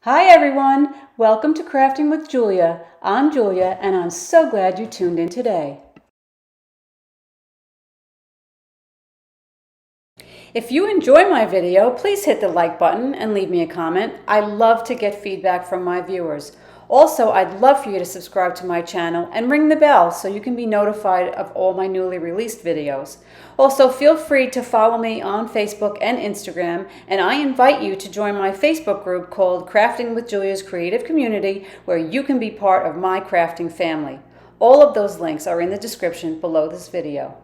Hi everyone, welcome to Crafting with Giulia. I'm Giulia and I'm so glad you tuned in today. If you enjoy my video, please hit the like button and leave me a comment. I love to get feedback from my viewers. Also, I'd love for you to subscribe to my channel and ring the bell so you can be notified of all my newly released videos. Also, feel free to follow me on Facebook and Instagram, and I invite you to join my Facebook group called Crafting with Giulia's Creative Community, where you can be part of my crafting family. All of those links are in the description below this video.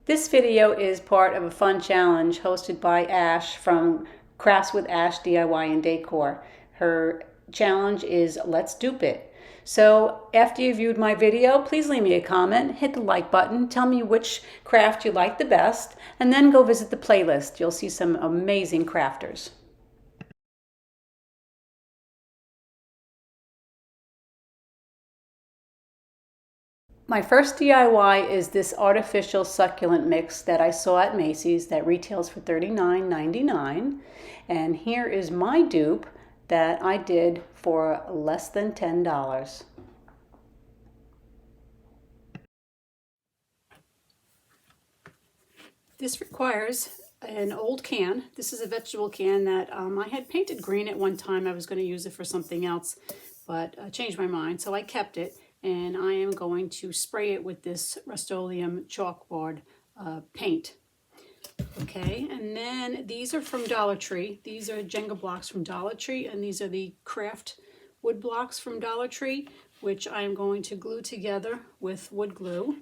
This video is part of a fun challenge hosted by Ash from Crafts with Ash DIY and Decor. Her challenge is Let's Dupe It. So after you viewed my video, please leave me a comment, hit the like button, tell me which craft you like the best, and then go visit the playlist. You'll see some amazing crafters. My first DIY is this artificial succulent mix that I saw at Macy's that retails for $39.99. And here is my dupe that I did for less than $10. This requires an old can. This is a vegetable can that I had painted green at one time. I was going to use it for something else, but I changed my mind, so I kept it. And I am going to spray it with this Rust-Oleum chalkboard paint. Okay, and then these are from Dollar Tree. These are Jenga blocks from Dollar Tree, and these are the craft wood blocks from Dollar Tree, which I am going to glue together with wood glue.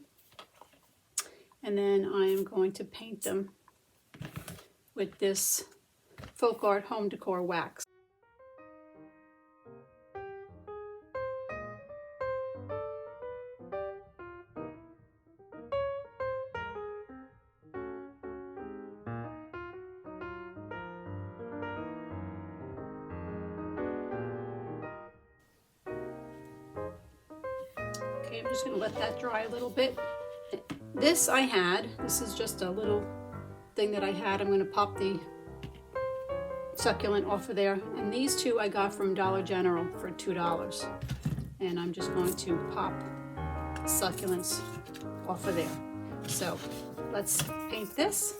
And then I am going to paint them with this Folk Art Home Decor wax. Okay, I'm just going to let that dry a little bit. This is just a little thing that I had. I'm going to pop the succulent off of there. And these two I got from Dollar General for $2. And I'm just going to pop succulents off of there. So let's paint this.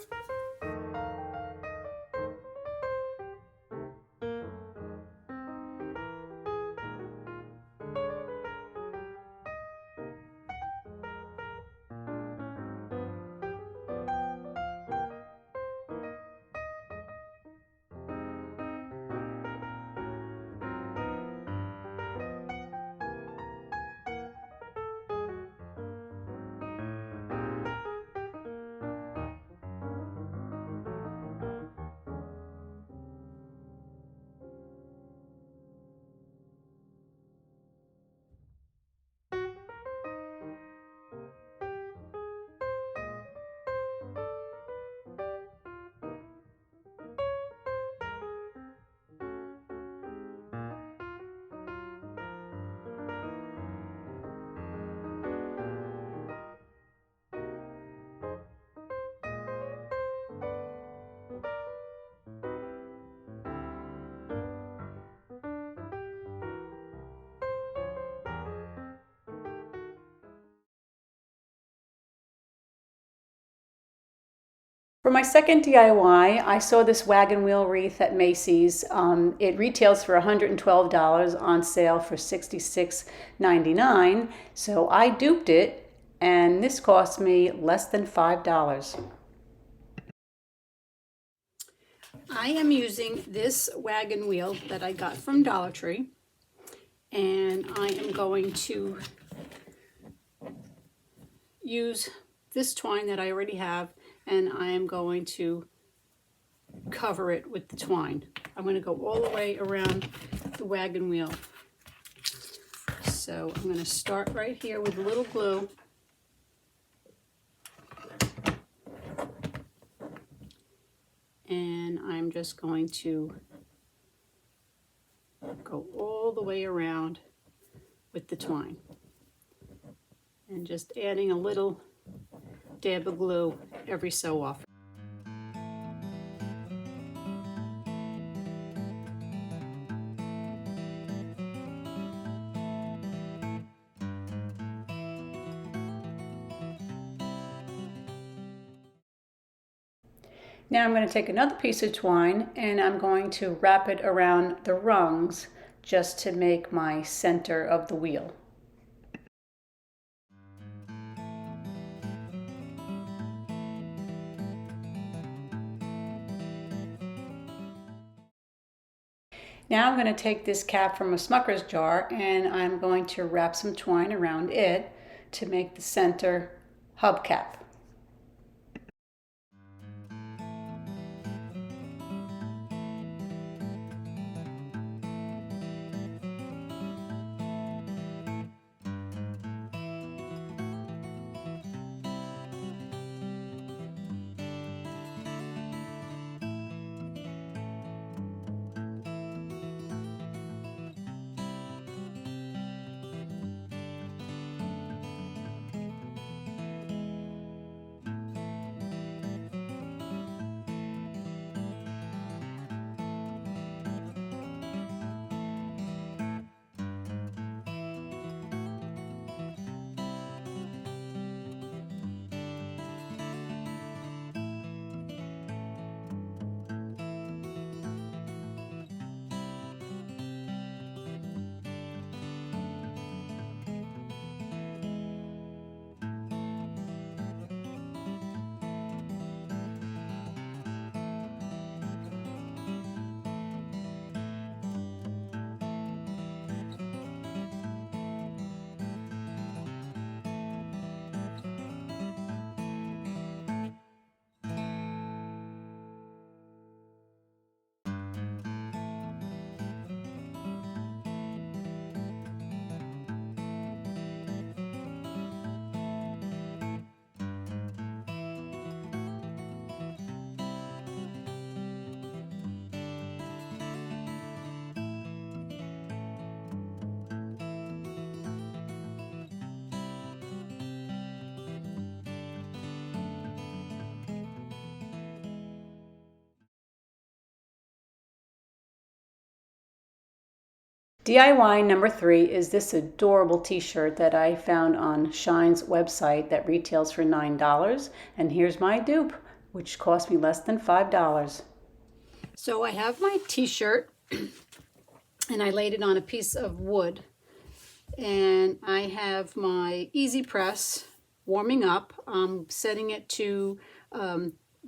For my second DIY, I saw this wagon wheel wreath at Macy's. It retails for $112, on sale for $66.99. So I duped it, and this cost me less than $5. I am using this wagon wheel that I got from Dollar Tree, and I am going to use this twine that I already have, and I am going to cover it with the twine. I'm going to go all the way around the wagon wheel. So I'm going to start right here with a little glue. And I'm just going to go all the way around with the twine. And just adding a little dab of glue every so often. Now I'm going to take another piece of twine and I'm going to wrap it around the rungs just to make my center of the wheel. Now I'm going to take this cap from a Smucker's jar and I'm going to wrap some twine around it to make the center hubcap. DIY number 3 is this adorable t-shirt that I found on Shine's website that retails for $9. And here's my dupe, which cost me less than $5. So I have my t-shirt and I laid it on a piece of wood. And I have my easy press warming up. I'm setting it to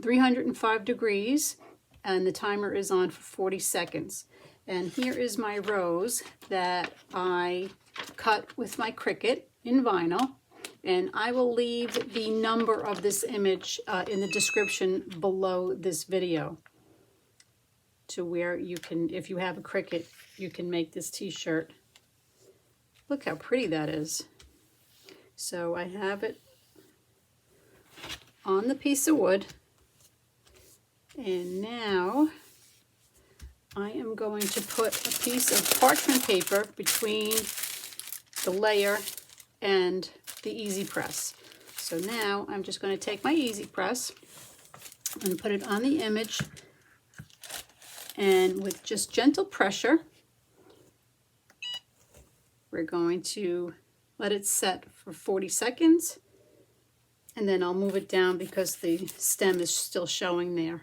305 degrees and the timer is on for 40 seconds. And here is my rose that I cut with my Cricut in vinyl. And I will leave the number of this image in the description below this video to where you can, if you have a Cricut, you can make this t-shirt. Look how pretty that is. So I have it on the piece of wood. And now I am going to put a piece of parchment paper between the layer and the easy press. So now I'm just going to take my easy press and put it on the image, and with just gentle pressure we're going to let it set for 40 seconds and then I'll move it down because the stem is still showing there.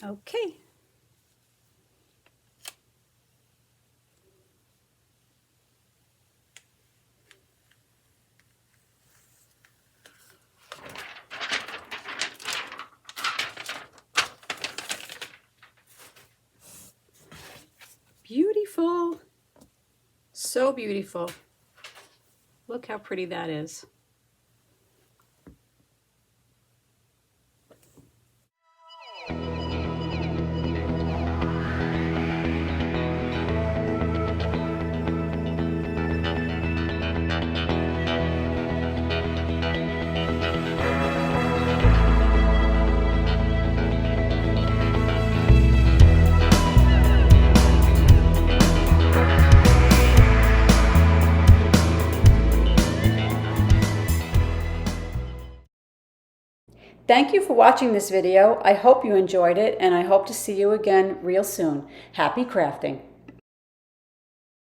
Okay. beautiful. So beautiful. Look how pretty that is. Thank you for watching this video. I hope you enjoyed it, and I hope to see you again real soon. Happy crafting!